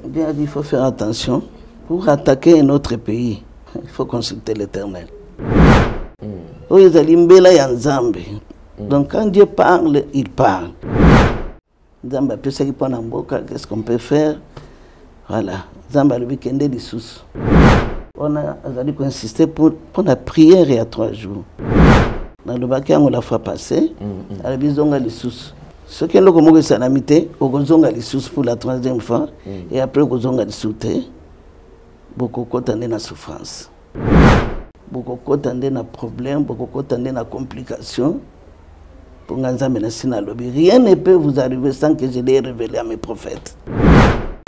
Bien dit, il faut faire attention. Pour attaquer un autre pays, il faut consulter l'Éternel. Donc quand Dieu parle, il parle. Qu'est-ce qu'on peut faire? Voilà. On a insisté pour la prière il y a 3 jours. Dans le bac, on l'a fait passer. À la maison, les sous. Ce qui est le commun, c'est l'amitié. On a les sous pour la 3e fois. Et après, on a les sous. Beaucoup de la souffrance. Beaucoup de problèmes, beaucoup de complications. Pour rien ne peut vous arriver sans que je l'ai révélé à mes prophètes.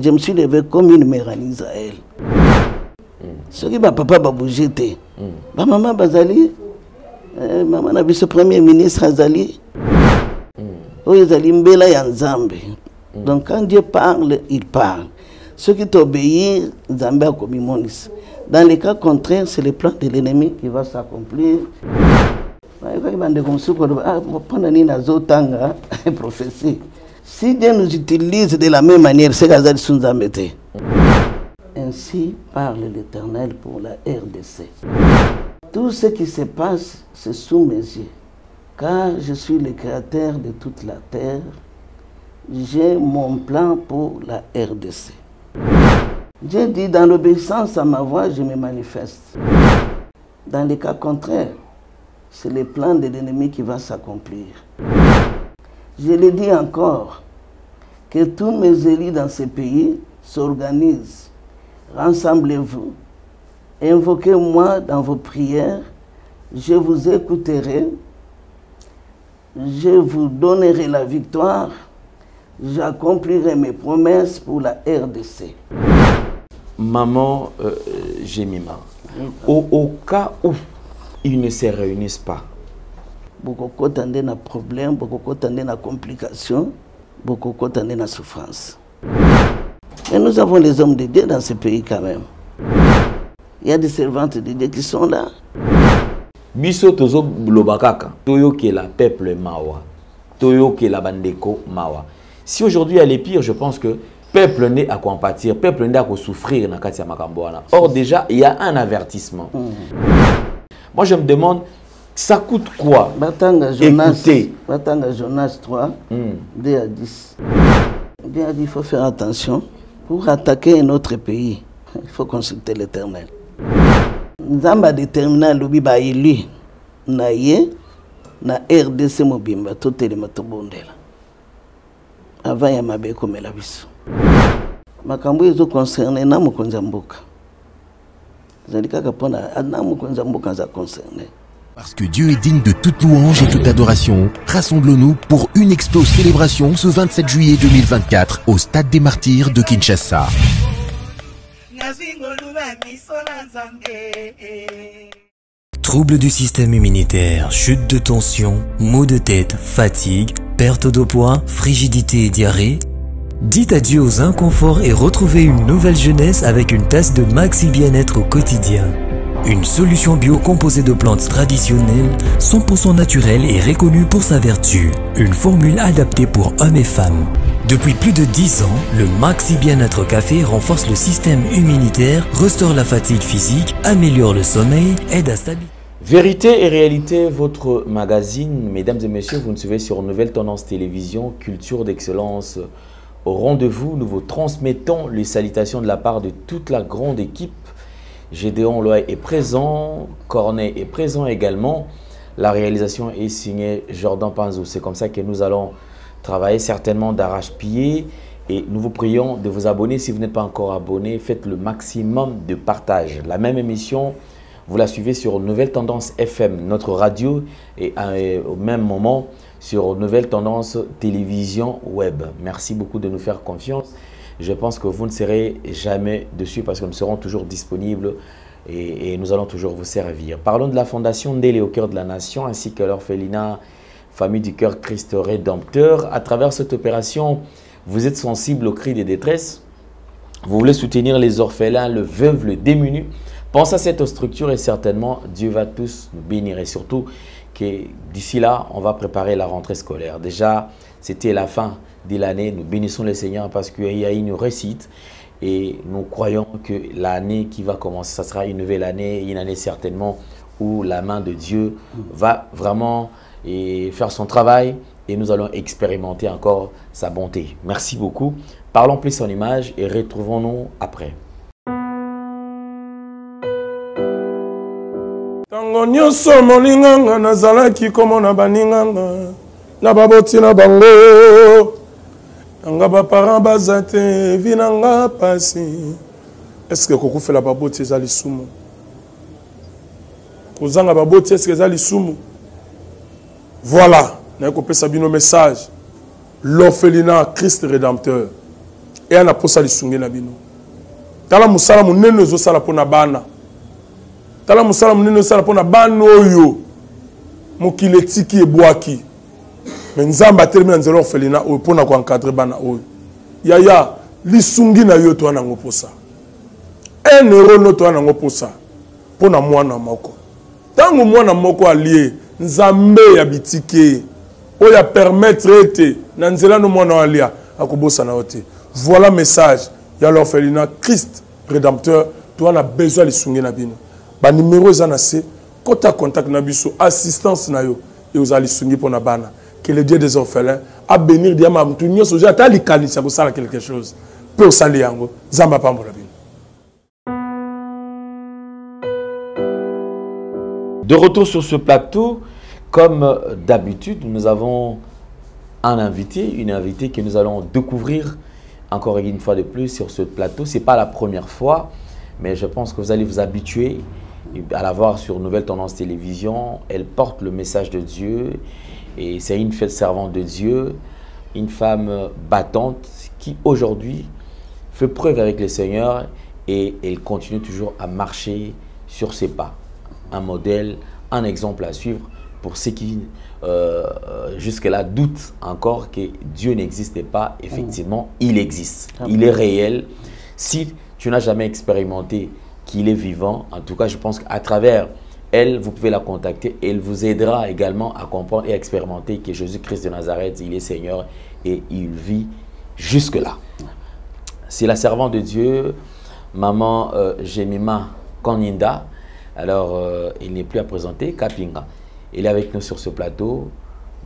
Je me suis levé comme une mère en Israël. Ce qui va papa va bouger. Maman Bazali, maman a vu ce premier ministre Azali. Donc quand Dieu parle, il parle. Ceux qui t'obéissent, Zambé a commis Monis. Dans les cas contraires, c'est le plan de l'ennemi qui va s'accomplir. Si Dieu nous utilise de la même manière, c'est Gazal Sunzambete. Ainsi parle l'Éternel pour la RDC. Tout ce qui se passe, c'est sous mes yeux. Car je suis le créateur de toute la terre, j'ai mon plan pour la RDC. Dieu dit, dans l'obéissance à ma voix, je me manifeste. Dans les cas contraires, c'est le plan de l'ennemi qui va s'accomplir. Je le dis encore, que tous mes élus dans ce pays s'organisent. Rassemblez-vous, invoquez-moi dans vos prières, je vous écouterai, je vous donnerai la victoire, j'accomplirai mes promesses pour la RDC. Maman Jemima, au cas où ils ne se réunissent pas, beaucoup de problèmes, beaucoup de complications, beaucoup de souffrance. Mais nous avons les hommes de Dieu dans ce pays quand même. Il y a des servantes de Dieu qui sont là. Biso tozo lobakaka, toyo ke la peuple mawa, toyo ke la bandeko mawa. Si aujourd'hui il y a les pires, je pense que peuple n'est à quoi en pâtir, peuple n'est à quoi souffrir dans Katia Makamboana. Or déjà, il y a un avertissement. Moi je me demande, ça coûte quoi? Batanga Jonas 3, 2 à 10. Bien dit, il faut faire attention. Pour attaquer un autre pays, il faut consulter l'Éternel. Nzamba détermina lobi ba élu na ye na RDC mobimba tout les matobondela. Avant ya mabe komela biso. Makambo ezo concerné na mokonza mboka. Zalika kapona na mokonza mboka za concerné. Parce que Dieu est digne de toute louange et toute adoration, rassemblons-nous pour une explose célébration ce 27 juillet 2024 au Stade des Martyrs de Kinshasa. Troubles du système immunitaire, chute de tension, maux de tête, fatigue, perte de poids, frigidité et diarrhée. Dites adieu aux inconforts et retrouvez une nouvelle jeunesse avec une tasse de Maxi Bien-être au quotidien. Une solution bio composée de plantes traditionnelles, 100% naturelle et reconnue pour sa vertu. Une formule adaptée pour hommes et femmes. Depuis plus de 10 ans, le Maxi Bien-être Café renforce le système immunitaire, restaure la fatigue physique, améliore le sommeil, aide à stabiliser. Vérité et réalité, votre magazine, mesdames et messieurs, vous nous suivez sur Nouvelle Tendance Télévision, culture d'excellence. Au rendez-vous, nous vous transmettons les salutations de la part de toute la grande équipe. Gédéon Loy est présent, Cornet est présent également. La réalisation est signée Jordan Panzou. C'est comme ça que nous allons travailler certainement d'arrache-pied. Et nous vous prions de vous abonner. Si vous n'êtes pas encore abonné, faites le maximum de partage. La même émission, vous la suivez sur Nouvelle Tendance FM, notre radio, et au même moment sur Nouvelle Tendance Télévision Web. Merci beaucoup de nous faire confiance. Je pense que vous ne serez jamais dessus parce que nous serons toujours disponibles et nous allons toujours vous servir. Parlons de la Fondation Ndélé au cœur de la nation ainsi que l'orphelinat Famille du Cœur Christ Rédempteur. À travers cette opération, vous êtes sensible aux cris de détresse. Vous voulez soutenir les orphelins, le veuve, le démuni. Pensez à cette structure et certainement Dieu va tous nous bénir et surtout que d'ici là, on va préparer la rentrée scolaire. Déjà, c'était la fin de l'année. Nous bénissons le Seigneur parce qu'il y a une réussite Et nous croyons que l'année qui va commencer, ça sera une nouvelle année, une année certainement où la main de Dieu va vraiment faire son travail et nous allons expérimenter encore sa bonté. Merci beaucoup. Parlons plus en images et retrouvons-nous après. Tango nyonso molinganga nazalaki komona baninganga na baboti na bango nanga ba parents bazate vinanga pasi. Est-ce que koko fait la baboti ezali sumu? Kozanga baboti est-ce que ezali sumu? Voilà, na ko pesa bino message. L'orphelinat Christ rédempteur. Et ana posa lisungi na bino. Tala musala munene zo sala pona bana. Tala musala munene sala pona bana oyo. Mokile tiki ebwaki. Mais nzamba termine nzelo orphelinat oyo pona ko encadrer bana oyo. Yaya lisungi na yo to na ngoposa. 1 euro no to na ngoposa. Pona mwana moko. Tango mwana moko allié nzambe ya bitike oya permettre ete na nzela no mwana alia akobosa na ote. Voilà message ya l'orphelinat Christ rédempteur. Tu as besoin de lisungi na bino. Ba numéro za na se kota contact na biso assistance na yo et aux lisungi pona bana. Que le Dieu des orphelins a bénir diama mtu nyoso ja ta likanisa ko sala quelque chose. Pe osali yango zamba pambola bino. De retour sur ce plateau, comme d'habitude, nous avons une invitée que nous allons découvrir encore une fois de plus sur ce plateau. Ce n'est pas la première fois, mais je pense que vous allez vous habituer à la voir sur Nouvelle Tendance Télévision. Elle porte le message de Dieu et c'est une servante de Dieu, une femme battante qui aujourd'hui fait preuve avec le Seigneur et elle continue toujours à marcher sur ses pas. Un modèle, un exemple à suivre pour ceux qui jusque-là doutent encore que Dieu n'existait pas. Effectivement, il existe, il est réel. Si tu n'as jamais expérimenté qu'il est vivant, en tout cas je pense qu'à travers elle, vous pouvez la contacter et elle vous aidera également à comprendre et à expérimenter que Jésus-Christ de Nazareth, il est Seigneur et il vit jusque-là. C'est la servante de Dieu, maman Jemima Koninda. Alors, il n'est plus à présenter, Kapinga. Elle est avec nous sur ce plateau.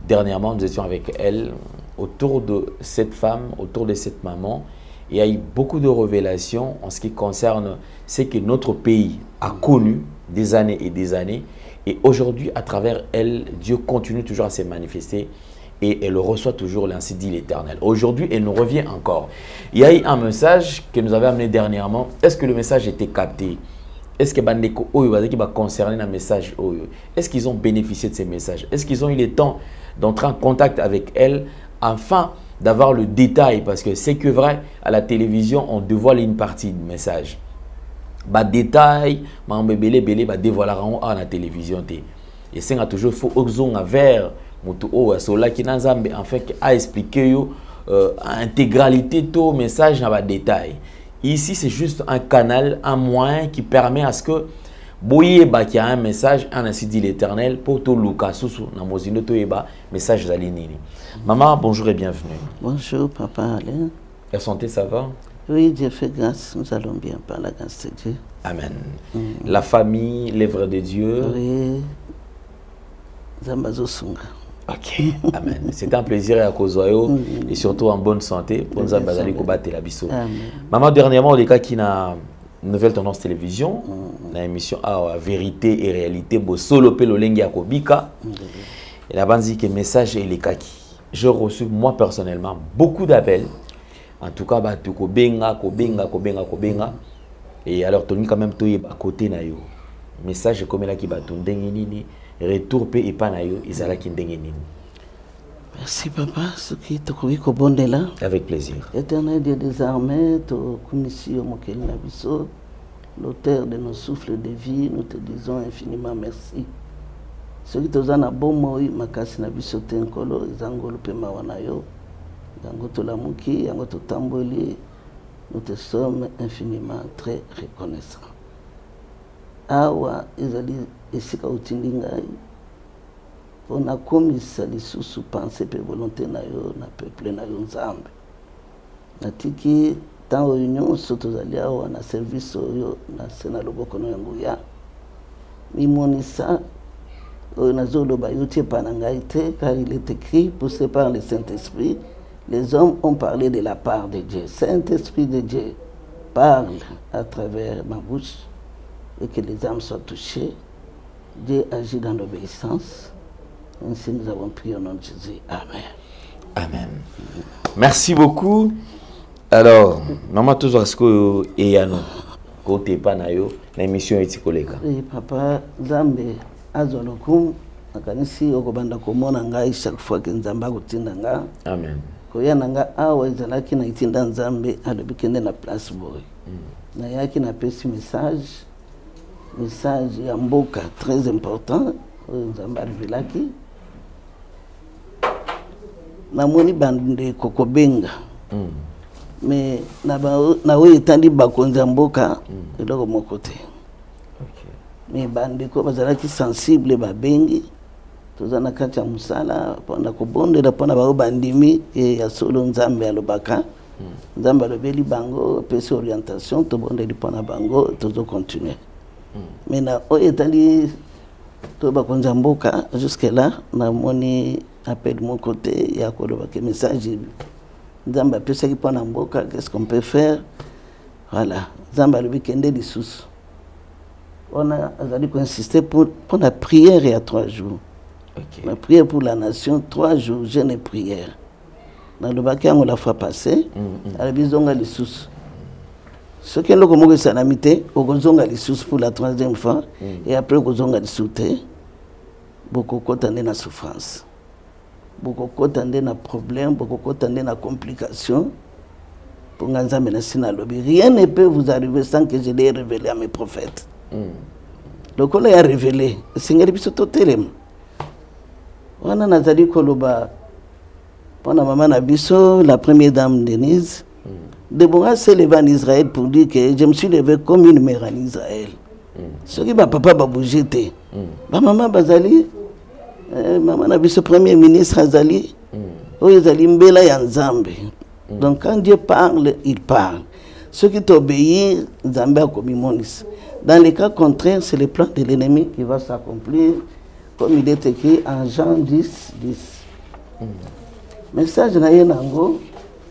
Dernièrement, nous étions avec elle autour de cette femme, autour de cette maman. Il y a eu beaucoup de révélations en ce qui concerne ce que notre pays a connu des années et des années. Et aujourd'hui, à travers elle, Dieu continue toujours à se manifester et elle reçoit toujours l'ainsi dit l'Éternel. Aujourd'hui, elle nous revient encore. Il y a eu un message que nous avons amené dernièrement. Est-ce que le message était capté? Est-ce que Bandeko Oyo qui va concerner un message Oyo? Est-ce qu'ils ont bénéficié de ces messages? Est-ce qu'ils ont eu le temps d'entrer en contact avec elle afin d'avoir le détail? Parce que c'est que vrai, à la télévision, on dévoile une partie du message. Bah détail, belé dévoileront à la télévision. Et c'est toujours faux oxon vers mutu o sola qui n'azambe en fait à expliquer yo intégralité tout message na ba détail. Ici, c'est juste un canal, un moyen qui permet à ce que Boye ba qui a un message, un ainsi dit l'Éternel, pour tout Lucas, sous na mozino to eba message d'alinini. Maman, bonjour et bienvenue. Bonjour, papa Alain. La santé, ça va? Oui, Dieu fait grâce, nous allons bien par la grâce de Dieu. Amen. La famille, l'œuvre de Dieu. Oui, Zambazo Sunga. Ok, amen. C'est un plaisir à Kozoyo et surtout en bonne santé pour nous abazali kobaté la biso. Maman, dernièrement, les cas qui n'a Nouvelle Tendance Télévision, la émission à Vérité et Réalité, bo solo pelo lengi à Kobika. Et la bande dit que message et les kaki. J'ai reçu moi personnellement beaucoup d'appels. En tout cas, bah tu kobenga. Et alors Tony quand même toi à côté na yo. Message comme là qui va ton nini. Retour pe epanayo izala kindenge nini. Merci papa, ce qui te croit qu'au bon de là. Avec plaisir. Éternel Dieu des armées, ton commission mokel nabiso, l'auteur de nos souffles de vie, nous te disons infiniment merci. Ce qui te donne un bon mot, makasi nabiso tenkolo, izangolo pe mawanayo, yangoto lamuki, yangoto tamboli, nous te sommes infiniment très reconnaissants. Awa izali esika utindingai pona komisa lisusu pensée pe volonté na yo na peuple na yo nzambe natiki temps oyo nyonso tozali awa na service oyo na se na loboko no ya nguya mimonisa oyo nazoloba yo tie pa na ngai te, car il est écrit poussé par le Saint-Esprit les hommes ont parlé de la part de Dieu. Saint-Esprit de Dieu parle à travers ma bouche et que les âmes soient touchées. Dieu agit dans l'obéissance. Ainsi nous avons prié au nom de Jésus. Amen. Amen. Merci beaucoup. Alors, maman toujours ce que eyano côté panayo l'émission est collègue. Oui, papa Zambe azolokum akanisi okobanda komona ngai chaque fois que Nzamba kotinda nga. Amen. Koya nanga awa ezalaki na itinda Nzambe alobikende na place boy. Na yaki na pesi message ya mboka très important Nzamba alobelaki. Na moni bande kokobenga. Mais na oyo etandi bakonzi ya mboka eloko moko te. Mais bande ko bazalaki sensible babengi toza na kati ya musala mpona kobondela mpona bao bandimi ya solo Nzambe alobaka. Nzambe alobeli bango apesi orientation tobondeli mpona bango tozo continuer. Mais na oyo etandi to bakonzi ya mboka jusque là na moni appel mon côté ya koloba ke message Nzambe apesaki mpona mboka, qu'est-ce qu'on peut faire? Voilà, Nzambe alobi kende lisusu. On a insisté pour la prière il y a 3 jours. Okay. La prière pour la nation, 3 jours, jeûne et prière. Dans le bac, on l'a fois passé, à la bizonga lisusu. Ce qui est le commun de salamité, au gozonga lisusu pour la 3e fois, et après au gozonga lisusu, beaucoup de na souffrance. Beaucoup de na problème, beaucoup de na complication. Pour Nzambe na sina lobby, rien ne peut vous arriver sans que je l'ai révélé à mes prophètes. Le col a révélé, le Seigneur biso totelem. Wana nazali koloba pendant maman na biso, la première dame Denise, Déborah s'est levée en Israël pour dire que je me suis levé comme une mère en Israël. Ce qui va papa va bouger te. Ba maman bazali maman na biso premier ministre azali. Oyo zali mbela ya Nzambe. Donc quand Dieu parle, il parle. Ceux qui t'obéissent, Nzambe a commis monis. Dans les cas contraires, c'est le plan de l'ennemi qui va s'accomplir, comme il est écrit en Jean 10, 10. Message na yenango,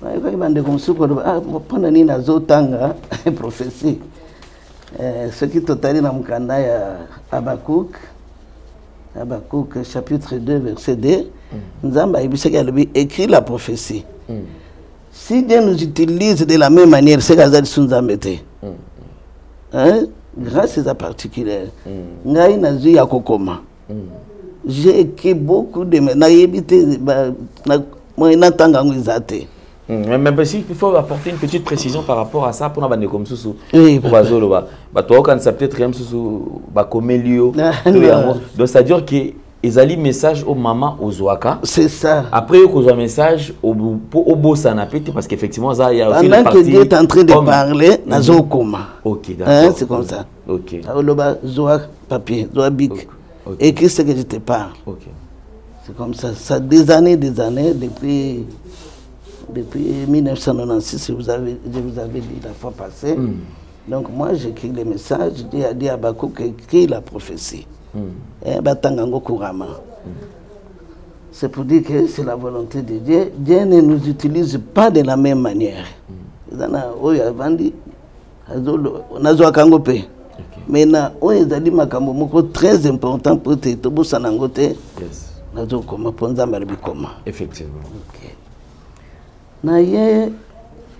il bande comme ça pendant ni nazo tanga prophétie. Ce qui totali na mukanda ya Habakkuk chapitre 2 verset 2. Nzamba ibisaki alobi écrit la prophétie. Si Dieu nous utilise de la même manière, c'est qu'Azal Sunzambe te. Grâce à particulière. Ngai nazu ya kokoma. J'ai écrit beaucoup de naïbité moi natanga ngizate. Mais il faut apporter une petite précision par rapport à ça pour nous comme sous pour bazolo ba toi quand ça peut-être même sous ba comélio. Donc ça veut dire que ezali message au maman aux Ouaka. C'est ça. Après il y a un message au Bossana parce qu'effectivement ça il y a aussi une partie. Pendant que Dieu est en train de parler, nazo koma. OK, d'accord. C'est comme ça. OK. Aloba zoa papier, zoa bic. Écris ce que je te parle. OK. C'est comme ça. Ça des années depuis 1996 je vous avais dit la fois passée. Donc moi j'écris les messages, je dis à Habakkuk écrit la prophétie. C'est pour dire que c'est la volonté de Dieu. Dieu ne nous utilise pas de la même manière. Mais très important pour te effectivement. Naye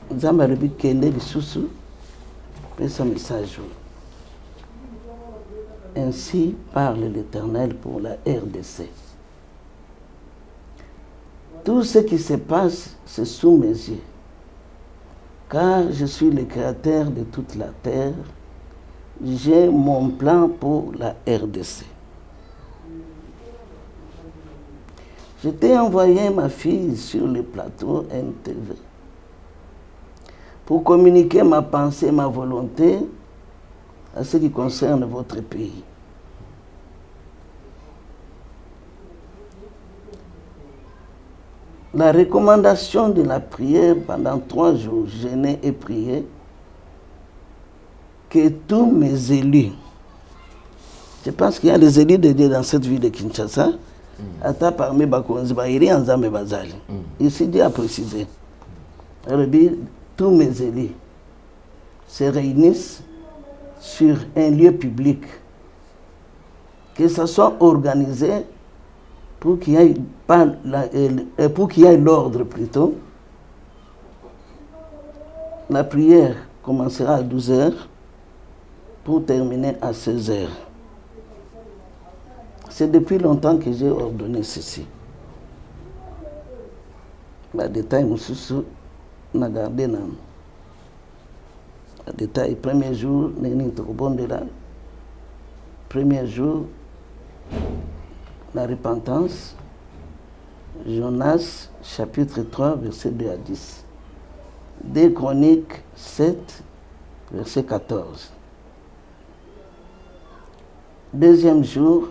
Nzamba lobi kende lisusu pesa message. Ainsi parle l'Éternel pour la RDC. Tout ce qui se passe, c'est sous mes yeux. Car je suis le créateur de toute la terre. J'ai mon plan pour la RDC. Je t'ai envoyé ma fille sur le plateau NTV pour communiquer ma pensée, ma volonté à ce qui concerne votre pays. La recommandation de la prière pendant 3 jours, jeûner et prier, que tous mes élus, je pense qu'il y a les élus de Dieu dans cette ville de Kinshasa, parmi Bakonzi, ici Dieu a précisé, tous mes élus se réunissent sur un lieu public, que ça soit organisé pour qu'il y ait l'ordre plutôt. La prière commencera à 12 h pour terminer à 16 h. C'est depuis longtemps que j'ai ordonné ceci. Le détail, on a gardé. Le détail, premier jour, premier jour, la repentance, Jonas, chapitre 3, verset 2 à 10. 2 Chroniques 7, verset 14. Deuxième jour,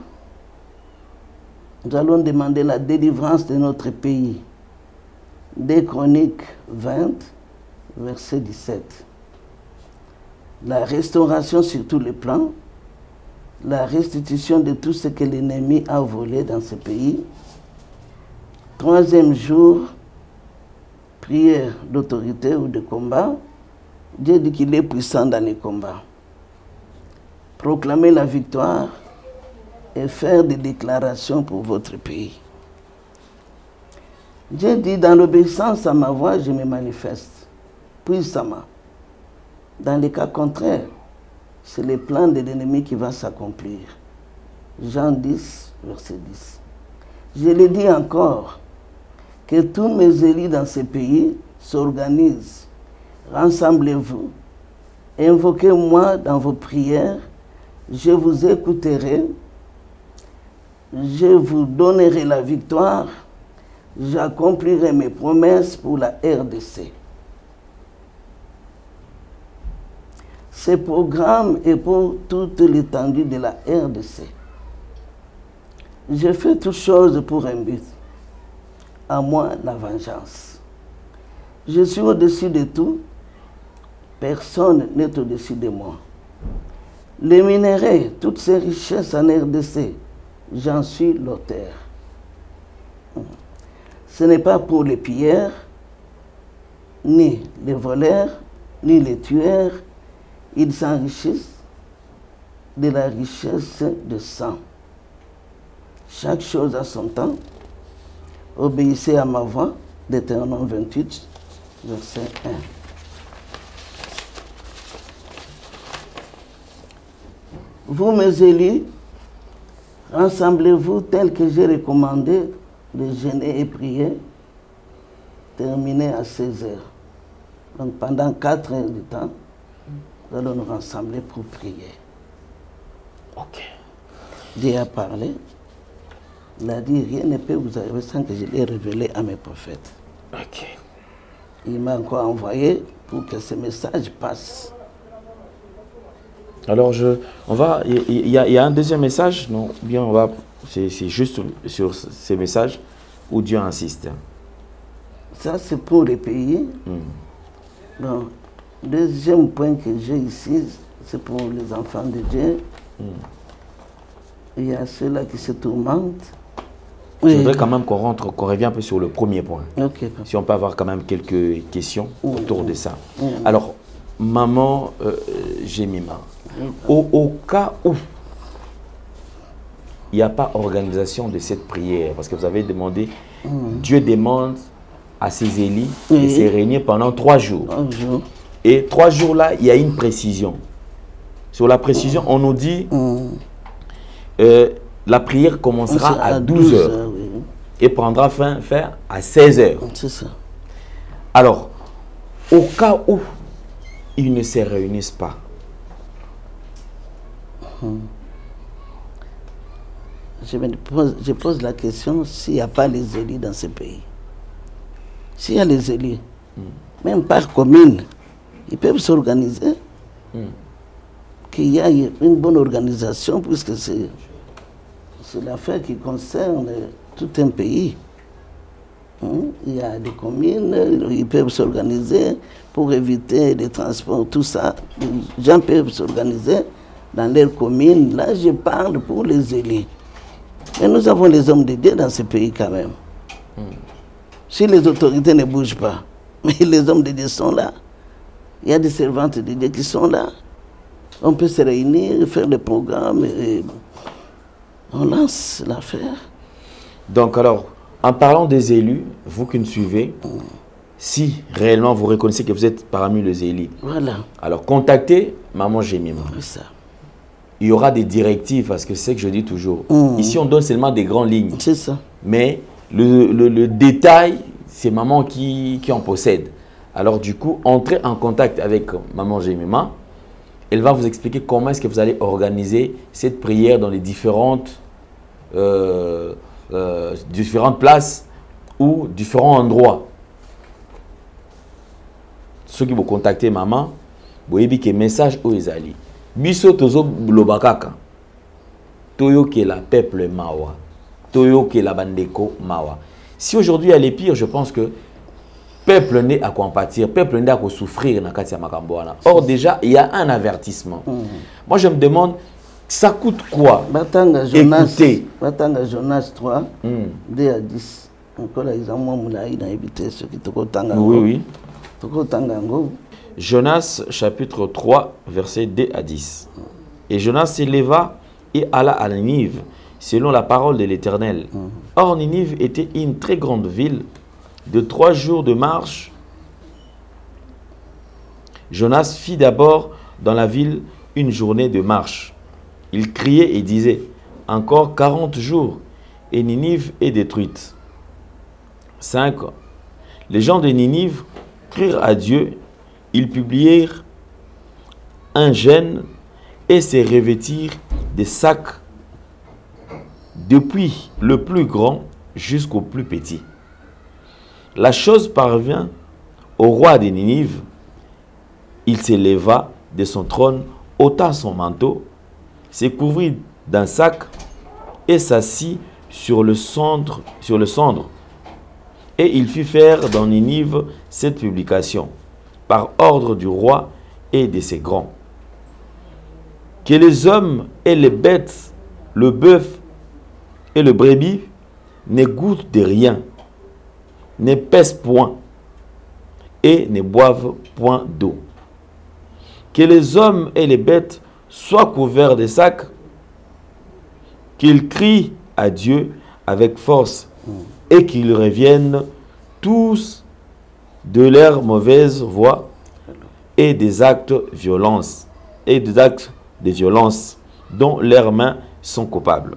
nous allons demander la délivrance de notre pays. 2 Chroniques 20, verset 17. La restauration sur tous les plans, la restitution de tout ce que l'ennemi a volé dans ce pays. Troisième jour, prière d'autorité ou de combat. Dieu dit qu'il est puissant dans les combats. Proclamer la victoire et faire des déclarations pour votre pays. Dieu dit, dans l'obéissance à ma voix, je me manifeste puissamment. Dans les cas contraires, c'est le plan de l'ennemi qui va s'accomplir. Jean 10, verset 10. Je le dis encore, que tous mes élus dans ce pays s'organisent. Rassemblez-vous, invoquez-moi dans vos prières, je vous écouterai, je vous donnerai la victoire, j'accomplirai mes promesses pour la RDC. Ce programme est pour toute l'étendue de la RDC. Je fais toutes choses pour un but. À moi la vengeance. Je suis au-dessus de tout. Personne n'est au-dessus de moi. Les minerais, toutes ces richesses en RDC, j'en suis l'auteur. Ce n'est pas pour les pilleurs, ni les voleurs, ni les tueurs. Ils s'enrichissent de la richesse de sang. Chaque chose a son temps. Obéissez à ma voix, Deutéronome 28, verset 1. Vous, mes élus, rassemblez-vous tel que j'ai recommandé de jeûner et prier, terminer à 16 h. Donc pendant 4 heures de temps, nous allons nous rassembler pour prier. Ok. Dieu a parlé. Il a dit, rien ne peut vous arriver sans que je l'ai révélé à mes prophètes. Ok. Il m'a encore envoyé pour que ce message passe. Alors, il y a un deuxième message, non? Bien, c'est juste sur ces messages où Dieu insiste. Ça, c'est pour les pays. Bon, deuxième point que j'ai ici, c'est pour les enfants de Dieu. Il y a ceux-là qui se tourmentent. Je voudrais quand même qu'on revient un peu sur le premier point. Okay. Si on peut avoir quand même quelques questions autour de ça. Alors, maman Jemima, au cas où il n'y a pas organisation de cette prière, parce que vous avez demandé, Dieu demande à ses élus de se réunir pendant 3 jours. Et 3 jours là, il y a une précision. Sur la précision, on nous dit la prière commencera à 12 h et prendra fin à 16 h. C'est ça. Alors, au cas où ils ne se réunissent pas, je pose la question s'il n'y a pas les élus dans ce pays. S'il y a les élus, même par commune, ils peuvent s'organiser. Qu'il y ait une bonne organisation, puisque c'est l'affaire qui concerne tout un pays. Il y a des communes, ils peuvent s'organiser pour éviter les transports, tout ça. Les gens peuvent s'organiser dans leurs communes. Là, je parle pour les élus. Mais nous avons les hommes de Dieu dans ce pays quand même. Si les autorités ne bougent pas, mais les hommes de Dieu sont là. Il y a des servantes de Dieu qui sont là. On peut se réunir, faire des programmes et on lance l'affaire. Donc alors, en parlant des élus, vous qui nous suivez, si réellement vous reconnaissez que vous êtes parmi les élus, voilà. Alors contactez Maman Jemima. Ça. Il y aura des directives, parce que c'est ce que je dis toujours. Ici, on donne seulement des grandes lignes. C'est ça. Mais le détail, c'est Maman qui en possède. Alors du coup, entrez en contact avec Maman Jemima. Elle va vous expliquer comment est-ce que vous allez organiser cette prière dans les différentes places ou différents endroits. Ceux qui vont contacter Maman, vous voyez que message où ils allaient. Biso tozo lobakaka. Toyo ke la peuple mawa. Toyo ke la bandeko mawa. Si aujourd'hui il y a les pires, je pense que peuple n'est à quoi en pâtir, peuple n'est à quoi souffrir. Or déjà, il y a un avertissement. Moi je me demande, ça coûte quoi? Batanga Jonas, écoutez. Batanga Jonas 3, 2 à 10. Encore là, ils ont moins évité ce qui te contanga. Oui, oui. Jonas chapitre 3, verset 2 à 10. Et Jonas s'éleva et alla à Ninive, selon la parole de l'Éternel. Or, Ninive était une très grande ville de 3 jours de marche. Jonas fit d'abord dans la ville une journée de marche. Il criait et disait, encore 40 jours, et Ninive est détruite. 5. Les gens de Ninive crurent à Dieu. Ils publièrent un jeûne et se revêtirent des sacs depuis le plus grand jusqu'au plus petit. La chose parvint au roi de Ninive. Il s'éleva de son trône, ôta son manteau, se couvrit d'un sac et s'assit sur le cendre. Et il fit faire dans Ninive cette publication, par ordre du roi et de ses grands. Que les hommes et les bêtes, le bœuf et le brebis, ne goûtent de rien, ne pèsent point et ne boivent point d'eau. Que les hommes et les bêtes soient couverts de sacs, qu'ils crient à Dieu avec force et qu'ils reviennent tous de leur mauvaise voie et des actes de violence dont leurs mains sont coupables.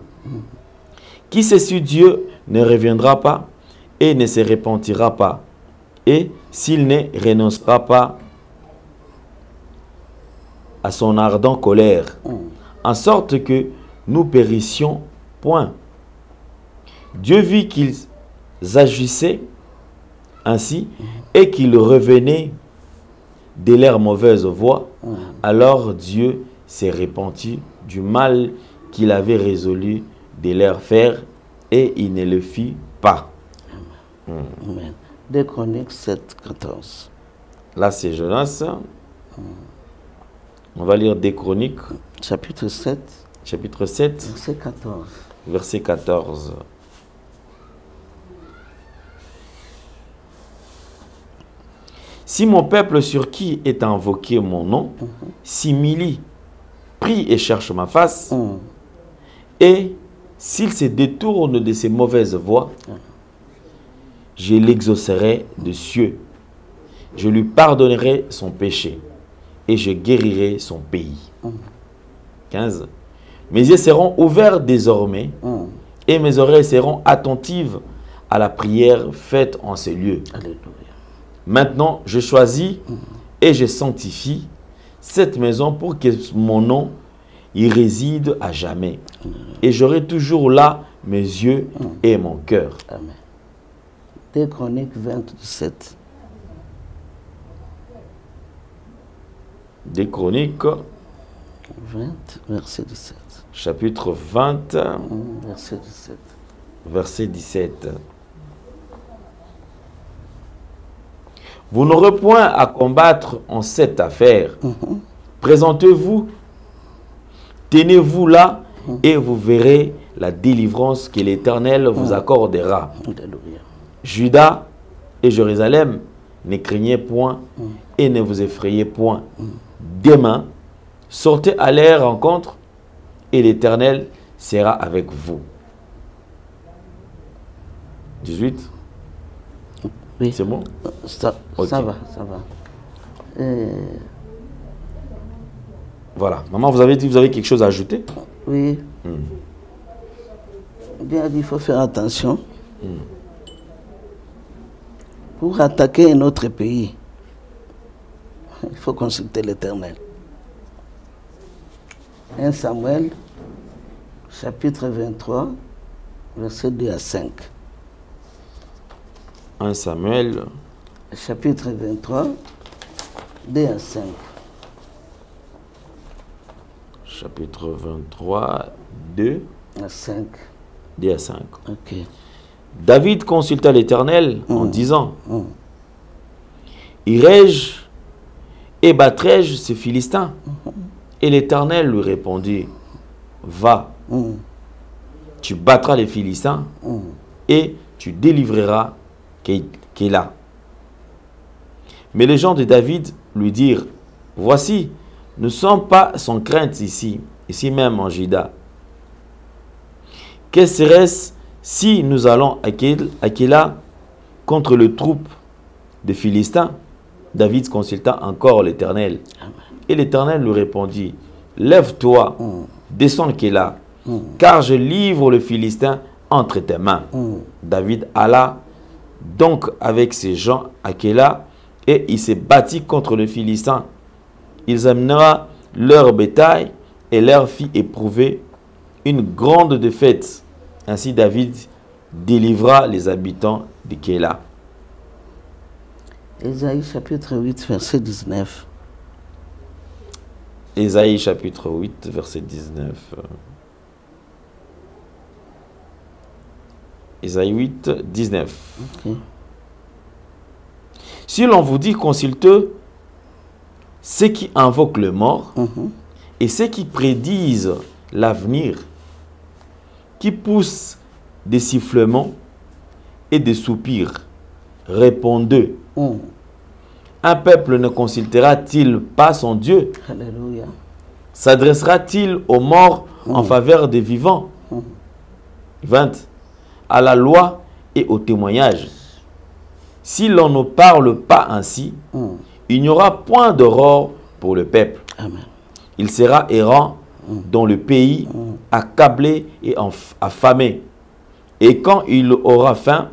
Qui sait si Dieu ne reviendra pas et ne se repentira pas, et s'il ne renoncera pas à son ardente colère, en sorte que nous périssions point. Dieu vit qu'ils agissaient ainsi et qu'ils revenaient de leur mauvaise voie. Alors Dieu s'est repenti du mal qu'il avait résolu de leur faire et il ne le fit pas. Amen. 2 Chroniques 7, 14. Là c'est Jonas. On va lire 2 Chroniques. Chapitre 7. Chapitre 7. Verset 14. Verset 14. Si mon peuple sur qui est invoqué mon nom s'humilie, prie et cherche ma face, et s'il se détourne de ses mauvaises voies, je l'exaucerai des cieux, je lui pardonnerai son péché, et je guérirai son pays. 15. Mes yeux seront ouverts désormais, et mes oreilles seront attentives à la prière faite en ces lieux. Alléluia. Maintenant, je choisis et je sanctifie cette maison pour que mon nom y réside à jamais. Et j'aurai toujours là mes yeux et mon cœur. Amen. 2 Chroniques 27. 2 Chroniques, 20, verset 17. chapitre 20, Verset 17. verset 17. Vous n'aurez point à combattre en cette affaire. Présentez-vous, tenez-vous là, et vous verrez la délivrance que l'Éternel vous accordera. Juda et Jérusalem, ne craignez point et ne vous effrayez point. Demain, sortez à leur rencontre et l'Éternel sera avec vous. 18. Oui. C'est bon? Ça va, ça va. Voilà. Maman, vous avez dit, vous avez quelque chose à ajouter? Oui. Bien dit, il faut faire attention. Pour attaquer un autre pays, il faut consulter l'Éternel. 1 Samuel, chapitre 23, versets 2 à 5. 1 Samuel, chapitre 23, 2 à 5. Chapitre 23, 2 à 5. 2 à 5. Ok. David consulta l'Éternel en disant, irai-je et battrai-je ces Philistins? Et l'Éternel lui répondit, va, tu battras les Philistins et tu délivreras Kéla. Mais les gens de David lui dirent, voici, nous ne sommes pas sans crainte ici même en Juda. Que serait-ce si nous allons à Kéla contre le troupe des Philistins? David consulta encore l'Éternel. Et l'Éternel lui répondit, lève-toi, descends Kéla, car je livre le Philistin entre tes mains. David alla donc avec ses gens à Kéla, et il s'est battu contre le Philistin. Ils amènèrent leur bétail et leur fit éprouver une grande défaite. Ainsi David délivra les habitants de Kéla. Ésaïe chapitre 8, verset 19. Ésaïe chapitre 8, verset 19. Ésaïe 8, 19. Okay. Si l'on vous dit consultez ceux qui invoquent le mort et ceux qui prédisent l'avenir, qui poussent des sifflements et des soupirs, répondez. Un peuple ne consultera-t-il pas son Dieu? Alléluia. S'adressera-t-il aux morts en faveur des vivants? 20. À la loi et au témoignage. Si l'on ne parle pas ainsi, il n'y aura point d'aurore pour le peuple. Amen. Il sera errant dans le pays, accablé et affamé. Et quand il aura faim,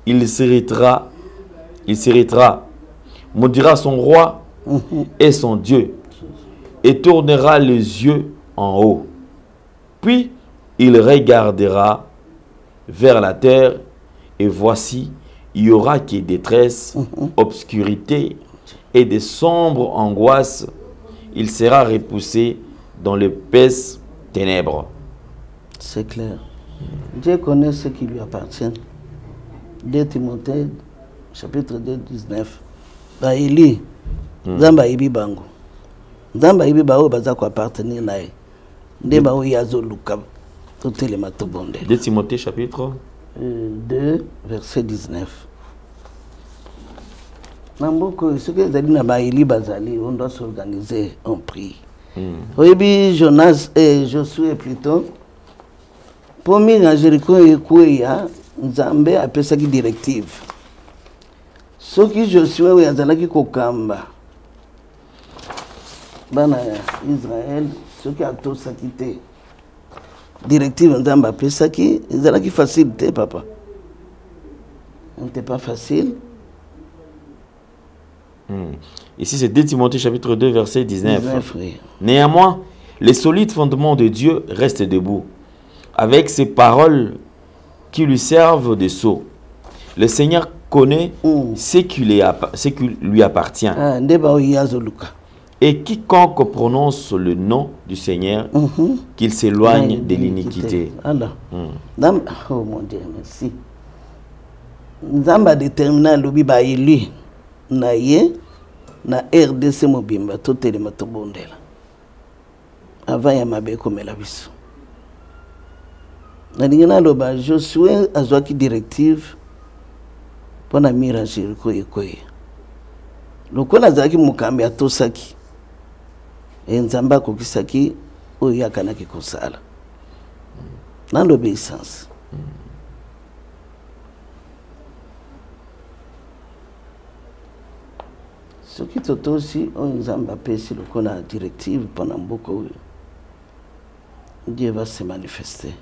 il s'irritera, maudira son roi et son Dieu, et tournera les yeux en haut. Puis il regardera vers la terre, et voici, il y aura qui détresse, obscurité et des sombres angoisses. Il sera repoussé dans l'épaisse ténèbres. C'est clair. Dieu connaît ce qui lui appartient. 2 Timothée, chapitre 2, 19. Baïli, Zamba Ibi Bango. Zamba Ibi Bao Bazako appartenir là. Deba Yazo Lukab. Tout les matobonde. 2 Timothée, chapitre 2, verset 19. Namboko, ce que Zali na Baïli Bazali, on doit s'organiser en prix. Oui, Jonas et Josué plutôt. Pour moi, dans Jéricho et Kouya, Nzambe appelle ça une directive. Ce qui Josué ou Yazalaki Kokamba, Bana Israël, ce qui a tout ça quitté. Directive Nzambe appelle ça qui Yazalaki facilité, papa. N'était pas facile. Ici, c'est 2 Timothée chapitre 2, verset 19. Oui. Néanmoins, les solides fondements de Dieu restent debout, avec ces paroles qui lui servent de sceau. Le Seigneur connaît ce qui lui appartient. Et quiconque prononce le nom du Seigneur, qu'il s'éloigne de l'iniquité. Oh mon Dieu, merci. Nzamba détermina lobi ba élu. na ye na RDC mobimba totelema tobondela avant ya mabe komela biso nalingi naloba Josué azwaki directive mpona mira Jericho ekoye lokola azalaki mokambi atosaki nzambe akokisaki oyo yakanaki kosala na l'obéissance. Ce qui est aussi un Zambapé, si le qu'on a directive pendant beaucoup, Dieu va se manifester.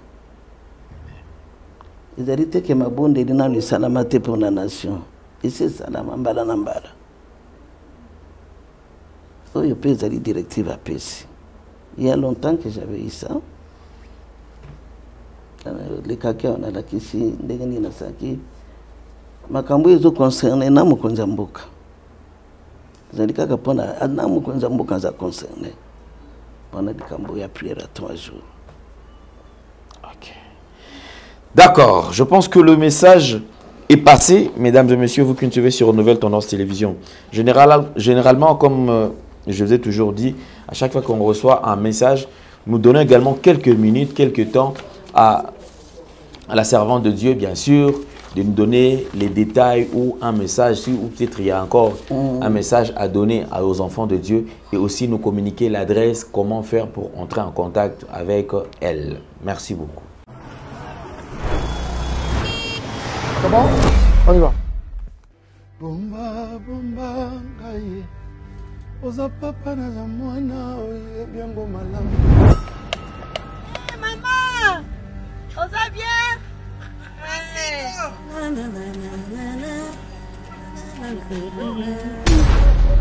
Il a dit que ma bonne est dans le salamate pour la nation. Et c'est salamambala nambala. Oh, il peut être directive à Pessi. Il y a longtemps que j'avais eu ça. Les caca on a la kisi ndengeni na saki makambo ezo concerné na mukonza mboka zalika kapona na mukonza mboka za concerné pendant likambo ya prière à 3 jours. OK. D'accord, je pense que le message est passé, mesdames et messieurs, vous qui nous suivez sur Nouvelle Tendance Télévision. Généralement, comme je vous ai toujours dit, à chaque fois qu'on reçoit un message, nous donnons également quelques minutes, quelques temps à la servante de Dieu, bien sûr, de nous donner les détails ou un message, ou peut-être il y a encore un message à donner aux enfants de Dieu et aussi nous communiquer l'adresse, comment faire pour entrer en contact avec elle. Merci beaucoup. C'est bon? On y va. Maman, on va bien?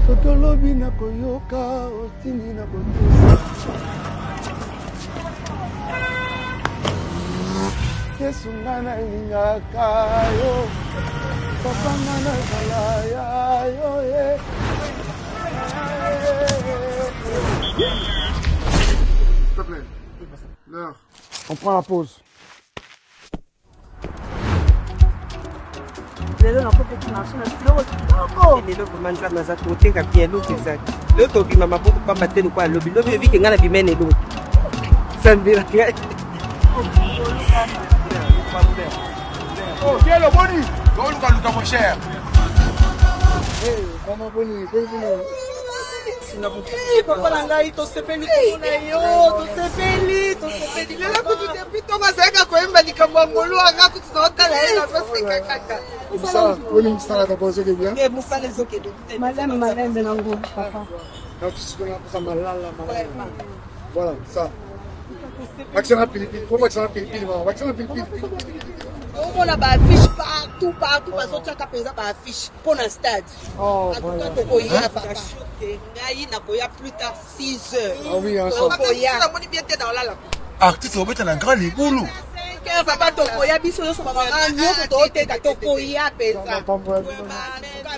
Sotolobi na koyoka, ostini na kotosa. Yesu ngana ilingaka yo, papa ngana kalaya yo ye. S'il te plaît, l'heure. On prend la pause. lelo nakopeki marché na biloko kitoko lelo vraimen nzambe naza kotenga bien eloko ezali lelo tobima maboko pamba te lokwa alobi lobi ebiki ngai na bimene eloko sambela ngai Tiens le boni. Luka mon cher. Maman boni, papa na ngai tosepeli kuna yo tosepeli lelo kutu depuis ntongo azalaka koyemba likambo ya molu anga kutu naotala ye nazoseka kaka boni mosala papa ozoke bien mosala ezokende Malembe nango papa. Voilà, ça. Vaccin à pilipili, faut vaccin à pilipili, vaccin à pilipili. On a des affiches partout, parce que tu as besoin d'affiches pour un stade. Oh, voilà. Il y a plus tard 6 heures. Ah oui, hein, ça. Artiste, on met un grand boulot.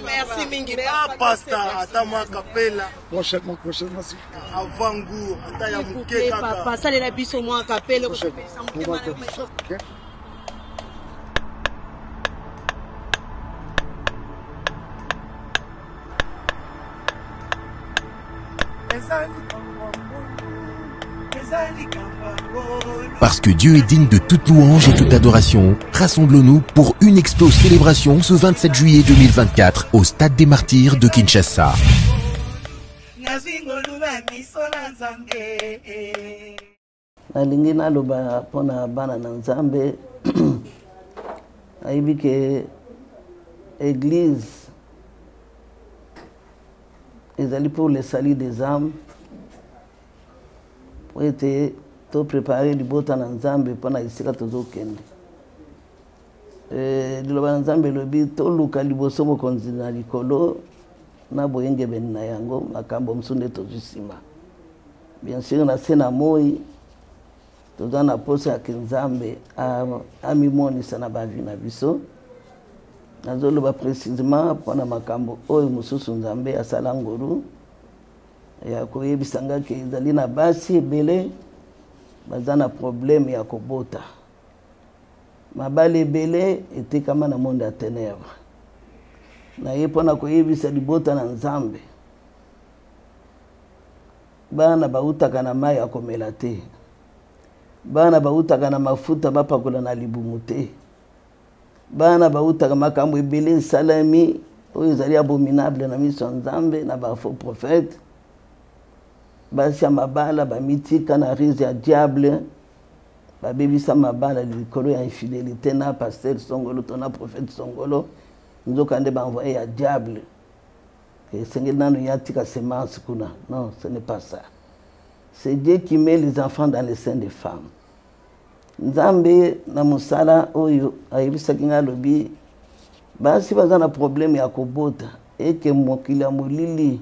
Merci mingi. Pasta, atama capella. Prochainement. Avant goût, ataya muke kaka. Papa, ça les biso moi capella. Parce que Dieu est digne de toute louange et toute adoration, rassemblons-nous pour une expo célébration ce 27 juillet 2024 au Stade des Martyrs de Kinshasa. nalingi naloba mpona bana na nzambe ayebi ke église ezali pour le salut des âmes po ete toprépare libota na nzambe mpona esika tozokende liloba na nzambe elobi toluka liboso mokonzi na likolo na boyengebeni na yango makambo mosusu nde tozwi nsima bien sûr na se na moi toza na posa yake nzambe amimonisa na bavi na biso nazoloba précisément mpona makambo oyo mosusu nzambe asala ngolu ya koyebisa ke ezali na basi ebele baza na problème ya kobota mabale ebele etekama na monde ya ténèbre na ye mpona koyebisa libota na Nzambe. Bana bautaka na mai ya komela te. Bana bautaka na mafuta bapakola na libumu te. Bana bautaka makambo ebele salami oyo ezali abominable na miso ya Nzambe na ba faux prophète. Basi ya mabala bamitika na rise ya diable. Babebisa mabala likolo ya infidélité na pasteur Songolo to na prophète Songolo. Nzoka nde envoyé à diable. Et Seigneur nanu yatika semence kuna. Non, ce n'est pas ça. C'est Dieu qui met les enfants dans les seins des femmes. Nzambe na musala oyo ayibisa kinga lobi basi baza na problème ya kobota eke mokili ya molili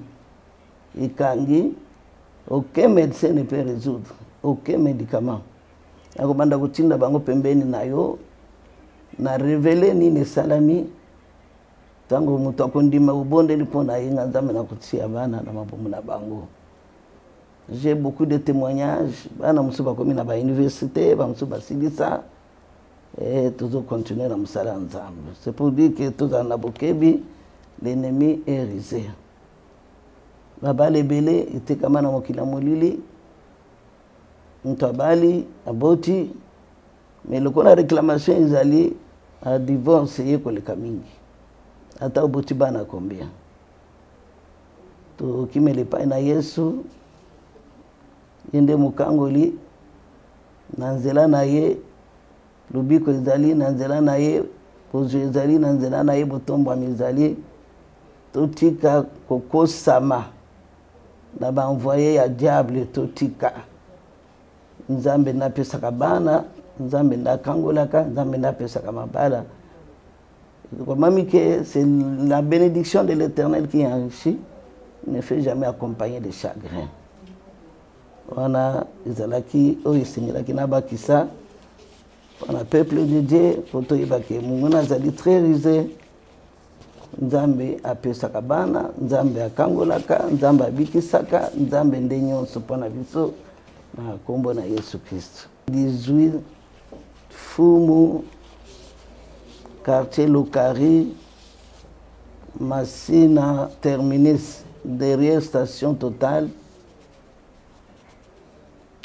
ikangi aucun médecin ne peut résoudre aucun médicament. Akobanda kutinda bango pembeni na yo na révéler nini salami tango mutu akondima ubondeli mpona ye Nzambe na kutia bana na mabomu na bango. J'ai beaucoup de témoignages. Bana musu bakomi na ba université, ba musu basilisa et toujours continuer à musala Nzambe. C'est pour dire que tout en abokebi l'ennemi est risé. Baba lebele était kama na mokila molili. Ntabali aboti mais le la réclamation ezali a divorce yeko le kamingi. Ata oboti bana combien? To kimele pa na Yesu yende mukangoli na nzela na ye lubiko ezali na nzela na ye pozo ezali na nzela na ye botombo amizali totika kokosama na ba envoyé ya diable totika. Nzambe na pesaka bana, Nzambe na kangolaka, Nzambe na pesaka mabala. Comme que c'est la bénédiction de l'Éternel qui enrichit, ne fait jamais accompagner de chagrin. On a Izalaki, Oyesingelaki Nabakisa, on a peuple de Dieu, Poto Ibake, Mungona Zali très risé. Nzambe apesaka bana, Nzambe akangolaka, Nzambe abikisaka, Nzambe ndenyo sopana biso na kombo na Yesu Christ. 18 Fumu, quartier Lokari, Massina, terminus, derrière station Total,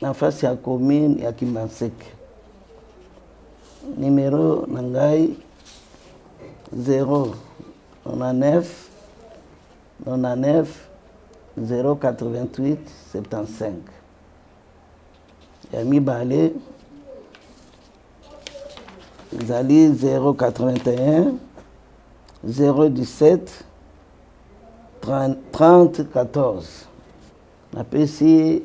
en face à commune ya Kimansek. Numéro Nangai 099 088 75. Yami Balé Zali 081 017 30 14. Napesi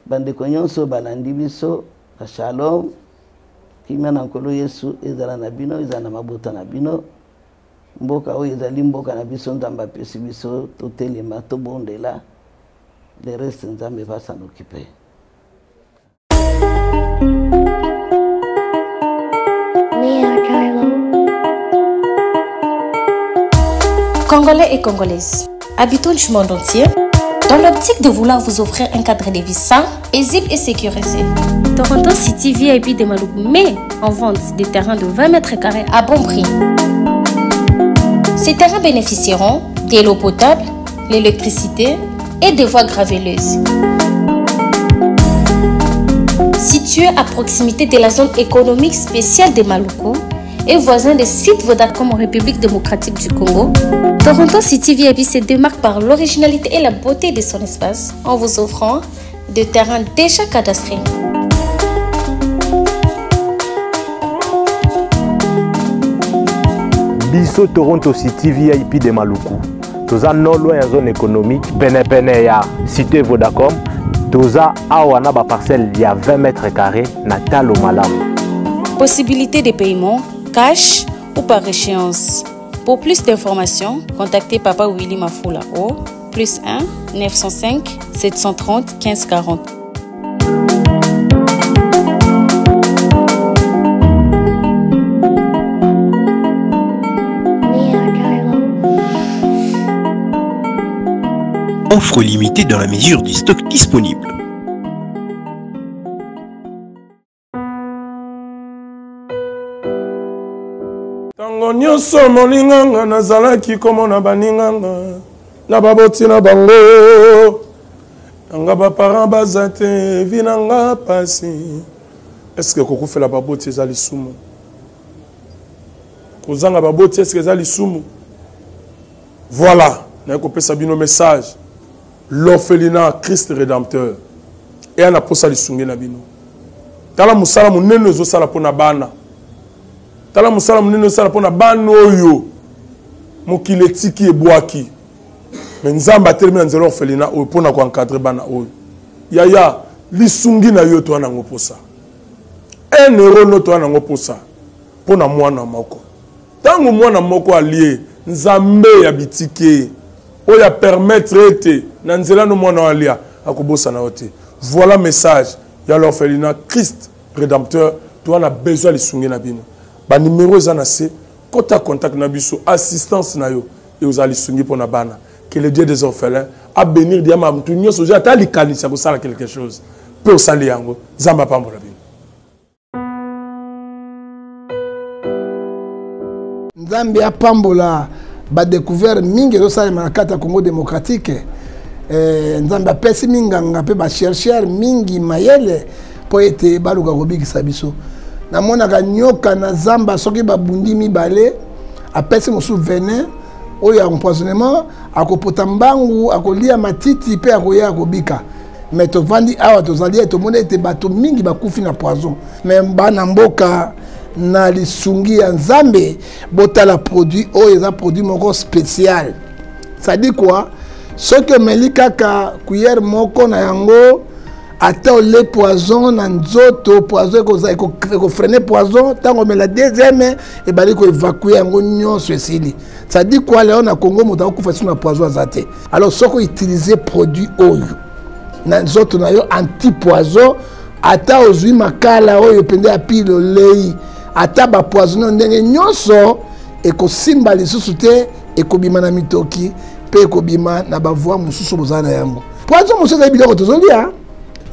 bandeko nyonso balandi biso na shalom kimia na nkolo Yesu ezala na bino ezala na mabota na bino mboka oyo ezali mboka na biso Nzambe apesi biso totelema tobondela le reste Nzambe va s'en occuper. Congolais et Congolaises, habitants du monde entier, dans l'optique de vouloir vous offrir un cadre de vie sain, paisible et sécurisé, Toronto City VIP de Maluku met en vente des terrains de 20 mètres carrés à bon prix. Ces terrains bénéficieront de l'eau potable, l'électricité et des voies gravelleuses. Situé à proximité de la zone économique spéciale de Maluku et voisin des sites Vodacom en République démocratique du Congo, Toronto City VIP se démarque par l'originalité et la beauté de son espace en vous offrant des terrains déjà cadastrés. Biso Toronto City VIP de Maluku. Toza non loin en zone économique, pene ya cité Vodacom. Toza awana ba parcelle il y a 20 mètres carrés na talo malamu. Possibilité de paiement cash ou par échéance. Pour plus d'informations, contactez Papa Willy Mafoula au +1 905 730 15 40. Offre limitée dans la mesure du stock disponible. ntango nyonso molinganga nazalaki komona baninganga na baboti na bango nanga baparent baza te vi nanga pasi. Est-ce que kokufela baboti eza lisumu? Kozanga baboti est-ce que eza lisumu? Voilà, naye kopesa bino message. L'orphelinat Christ rédempteur et ana posa lisungi na bino. Tala musala munene ezosala pona bana. Tala musala munene ezosala pona bana oyo mokili etiki ebwaki. Mais nzamba atelemi na nzela orphelinat oyo pona ko encadrer bana oyo. Yaya lisungi na yo to ana ngoposa. 1 euro no to ana ngoposa pona mwana moko. Tango mwana moko allié nzambe ya bitike oya permettre ete na nzela no mwana alia akobosa na ote. Voilà message ya l'orphelinat Christ rédempteur. Toi on a besoin de lisungi na bino. Ba numéro za na se kota contact na biso assistance na yo et aux lisungi pona bana. Que le Dieu des orphelins a bénir diama mtu nyoso ja ta likanisa ko sala quelque chose. Pe osali yango zamba pambola bino. Nzambe a pambola ba découvert mingi zo sala na kata Congo démocratique. Nzambe a pesi minganga pe ba chercheur mingi mayele po ete baluka kobikisa biso. Na mona ka nyoka na zamba soki babundi mibale a pesi mosu venin oyo ya empoisonnement akopota mbangu akolia matiti pe akoya akobika. Mais tovandi awa tozali ete mona ete bato mingi bakufi na poison. Mais bana mboka na lisungi ya Nzambe botala produit oyo eza produit moko spécial. Ça dit quoi? Ce que meli kaka cuillère moko na yango ata le poison na nzoto poison ko freiner poison tango me la deuxième et bali ko évacuer yango nyonso esili. Ça dit quoi là na Congo moto akufa sur na poison azate. Alors soko utiliser produit oyo na nzoto na yo anti poison ata ozui makala oyo pende ya pilo lei ata ba poison ndenge nyonso ekosimba lisusu te ekobima na mitoki pe ekobima na bavoi mosusu bozana yango. Poison mosusu za biloko tozolia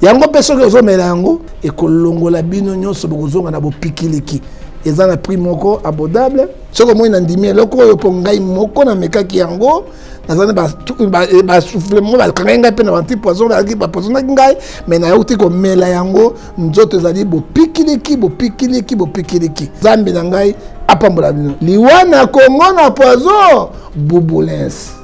yango pe soki ozomela yango ekolongola bino nyonso bokozonga na bopikiliki. Eza na prix moko abordable. Soko moi na ndimi eloko oyo po ngai moko na mekaki yango nazana ba souffle mo ba kanga pe na anti poison ba poison ngai mais na yote ko mela yango nzoto ezali bopikiliki. Zambi na ngai apambola bino liwana Congo na poison bubulens.